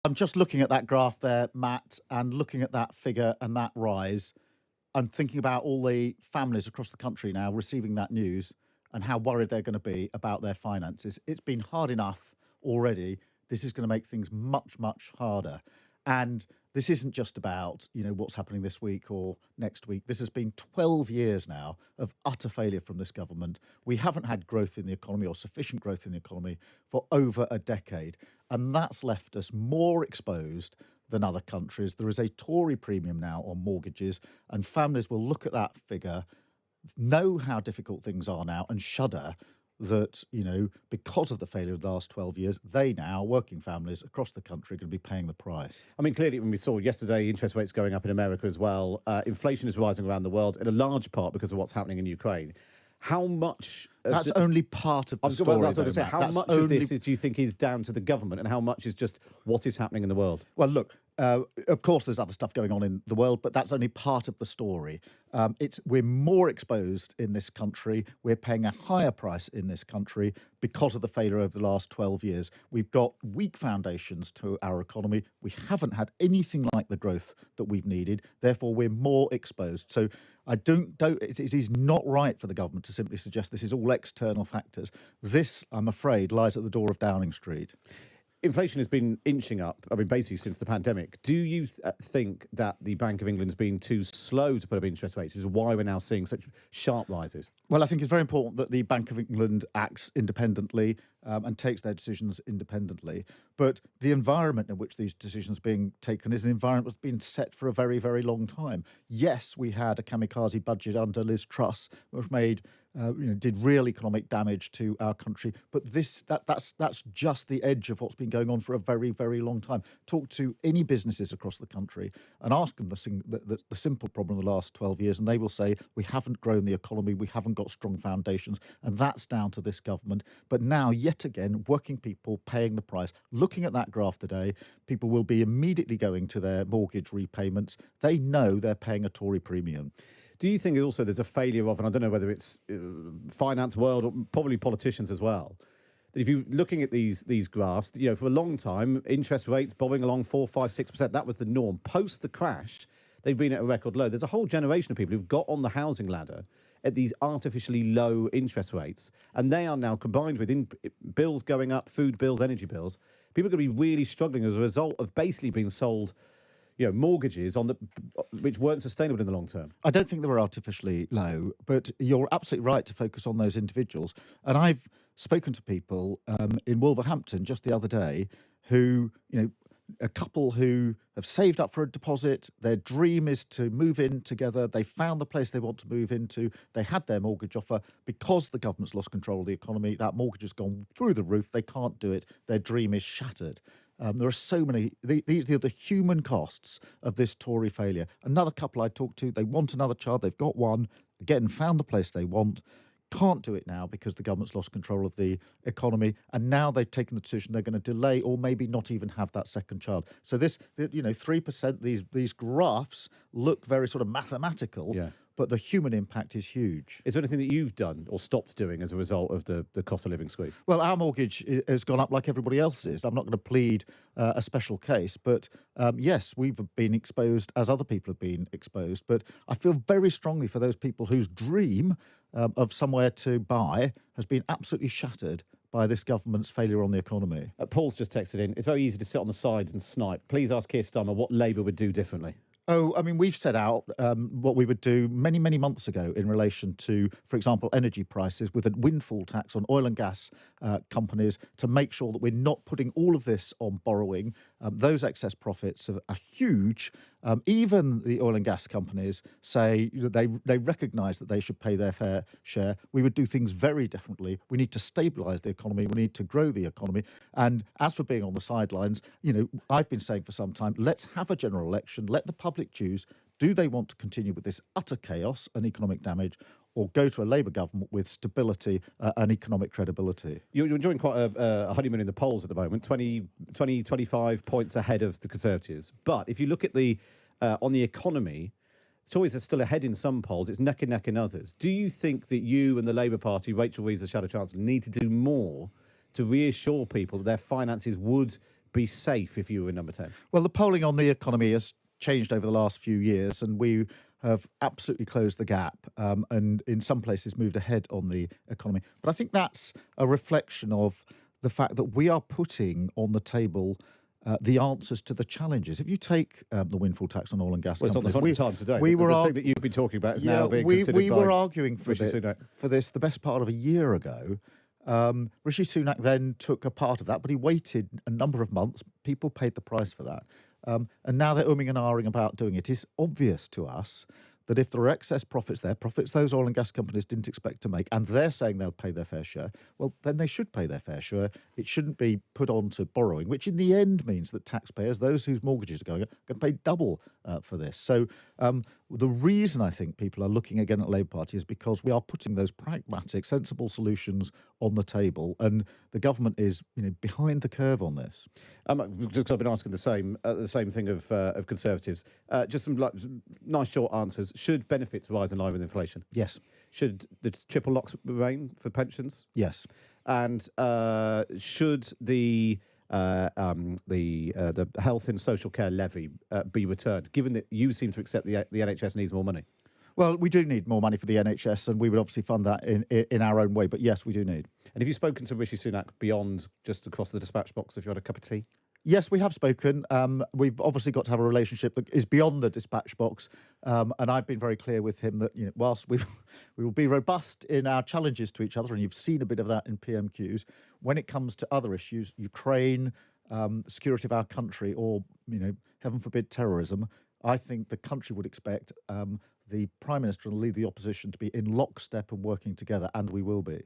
I'm just looking at that graph there, Matt, and looking at that figure and that rise, and thinking about all the families across the country now receiving that news and how worried they're going to be about their finances. It's been hard enough already. This is going to make things much, much harder. And this isn't just about, what's happening this week or next week. This has been 12 years now of utter failure from this government. We haven't had growth in the economy or sufficient growth in the economy for over a decade. And that's left us more exposed than other countries. There is a Tory premium now on mortgages, and families will look at that figure, know how difficult things are now, and shudder that, because of the failure of the last 12 years, they now, working families across the country, are going to be paying the price. I mean, clearly, when we saw yesterday interest rates going up in America as well, inflation is rising around the world, in a large part because of what's happening in Ukraine. How much... That's only part of the story, that's what I say. Matt. How much of this do you think is down to the government, and how much is just what is happening in the world? Well, look, of course there's other stuff going on in the world, but that's only part of the story. We're more exposed in this country. We're paying a higher price in this country because of the failure over the last 12 years. We've got weak foundations to our economy. We haven't had anything like the growth that we've needed. Therefore, we're more exposed. So it is not right for the government to simply suggest this is all external factors. This, I'm afraid, lies at the door of Downing Street. Inflation has been inching up, basically since the pandemic. Do you think that the Bank of England's been too slow to put up interest rates, which is why we're now seeing such sharp rises? Well, I think it's very important that the Bank of England acts independently and takes their decisions independently. But the environment in which these decisions are being taken is an environment that's been set for a very, very long time. Yes, we had a kamikaze budget under Liz Truss, which did real economic damage to our country. But that's just the edge of what's been going on for a very, very long time. Talk to any businesses across the country and ask them the simple problem of the last 12 years, and they will say, we haven't grown the economy, we haven't got strong foundations, and that's down to this government. But now, yet again, working people paying the price. Looking at that graph today, people will be immediately going to their mortgage repayments. They know they're paying a Tory premium. Do you think also there's a failure of, and I don't know whether it's finance world or probably politicians as well, that if you're looking at these graphs, for a long time, interest rates bobbing along 4%, 5%, 6%, that was the norm. Post the crash, they've been at a record low. There's a whole generation of people who've got on the housing ladder at these artificially low interest rates, and they are now combined with bills going up, food bills, energy bills. People are going to be really struggling as a result of basically being sold mortgages which weren't sustainable in the long term. I don't think they were artificially low, but you're absolutely right to focus on those individuals. And I've spoken to people in Wolverhampton just the other day who, a couple who have saved up for a deposit. Their dream is to move in together. They found the place they want to move into. They had their mortgage offer. Because the government's lost control of the economy, that mortgage has gone through the roof. They can't do it. Their dream is shattered. There are so many. These are the human costs of this Tory failure. Another couple I talked to, they want another child. They've got one. Again, found the place they want. Can't do it now because the government's lost control of the economy, and now they've taken the decision they're going to delay or maybe not even have that second child. So 3%. These graphs look very sort of mathematical, but the human impact is huge. Is there anything that you've done or stopped doing as a result of the cost of living squeeze? Well, our mortgage has gone up like everybody else's. I'm not going to plead a special case, but yes, we've been exposed as other people have been exposed. But I feel very strongly for those people whose dream of somewhere to buy has been absolutely shattered by this government's failure on the economy. Paul's just texted in. It's very easy to sit on the sides and snipe. Please ask Keir Starmer what Labour would do differently. Oh, I mean, we've set out what we would do many, many months ago in relation to, for example, energy prices with a windfall tax on oil and gas companies to make sure that we're not putting all of this on borrowing. Those excess profits are huge. Even the oil and gas companies say they recognise that they should pay their fair share. We would do things very differently. We need to stabilise the economy. We need to grow the economy. And as for being on the sidelines, I've been saying for some time, let's have a general election. Let the public choose. Do they want to continue with this utter chaos and economic damage, or go to a Labour government with stability and economic credibility? You're enjoying quite a honeymoon in the polls at the moment, 25 points ahead of the Conservatives. But if you look at on the economy, Tories are still ahead in some polls. It's neck and neck in others. Do you think that you and the Labour Party, Rachel Reeves, the Shadow Chancellor, need to do more to reassure people that their finances would be safe if you were in number 10? Well, the polling on the economy has changed over the last few years, and we have absolutely closed the gap, and in some places moved ahead on the economy. But I think that's a reflection of the fact that we are putting on the table the answers to the challenges. If you take the windfall tax on oil and gas Well, it's on the companies, front of the Times today. we were the thing that you've been talking about is now being considered we by were arguing for Rishi Sunak. this the best part of a year ago. Rishi Sunak then took a part of that, but he waited a number of months. People paid the price for that. And now they're umming and ahhing about doing it. It's obvious to us that if there are excess profits there, profits those oil and gas companies didn't expect to make, and they're saying they'll pay their fair share, well, then they should pay their fair share. It shouldn't be put on to borrowing, which in the end means that taxpayers, those whose mortgages are going up, can pay double for this. So the reason I think people are looking again at Labour Party is because we are putting those pragmatic, sensible solutions on the table, and the government is behind the curve on this. Just 'cause I've been asking the same thing of Conservatives. Just some nice short answers. Should benefits rise in line with inflation? Yes. Should the triple locks remain for pensions? Yes. And should the health and social care levy be returned, given that you seem to accept the NHS needs more money? Well, we do need more money for the NHS, and we would obviously fund that in our own way. But yes, we do need. And have you spoken to Rishi Sunak beyond just across the dispatch box if you had a cup of tea? Yes, we have spoken. We've obviously got to have a relationship that is beyond the dispatch box. And I've been very clear with him that whilst we will be robust in our challenges to each other, and you've seen a bit of that in PMQs, when it comes to other issues, Ukraine, the security of our country, or, heaven forbid, terrorism, I think the country would expect the Prime Minister and lead the opposition to be in lockstep and working together, and we will be.